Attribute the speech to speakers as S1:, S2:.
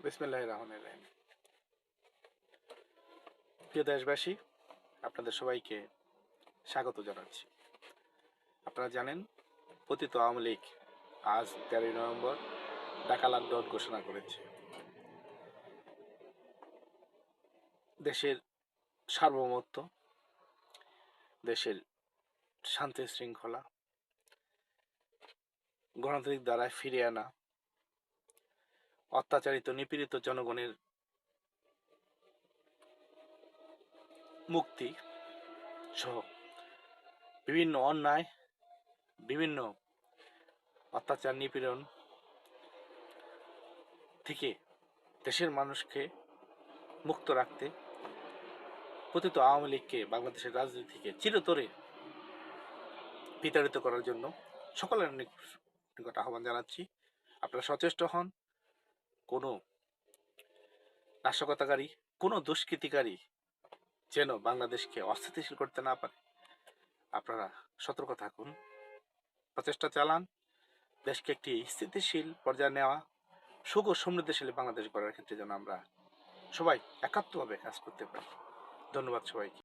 S1: বিসমিল্লাহির রহমানির রহিম। প্রিয় দেশবাসী, আপনাদের সবাইকে স্বাগত জানাচ্ছি। আপনারা জানেন, পতিত আওয়ামী লীগ আজ 13 নভেম্বর ঢাকা লকডাউন ঘোষণা করেছে। দেশের সার্বভৌমত্ব, দেশের শান্তি শৃঙ্খলা, গণতান্ত্রিক দ্বারায় ফিরিয়ে আনা, অত্যাচারিত নিপীড়িত জনগণের মুক্তি সহ বিভিন্ন অন্যায়, বিভিন্ন অত্যাচার নিপীড়ন থেকে দেশের মানুষকে মুক্ত রাখতে পতিত আওয়ামী লীগকে বাংলাদেশের রাজনীতি থেকে চিরতরে বিতাড়িত করার জন্য সকলের নিকট আহ্বান জানাচ্ছি। আপনারা সচেষ্ট হন। কোনো নাশকতাকারী, কোনো দুষ্কৃতিকারী যেন বাংলাদেশকে অস্থিতিশীল করতে না পারে। আপনারা সতর্ক থাকুন, প্রচেষ্টা চালান, দেশকে একটি স্থিতিশীল পর্যায়ে নেওয়া, সুখ ও সমৃদ্ধশালী বাংলাদেশ গড়ার ক্ষেত্রে যেন আমরা সবাই একাত্মভাবে কাজ করতে পারি। ধন্যবাদ সবাইকে।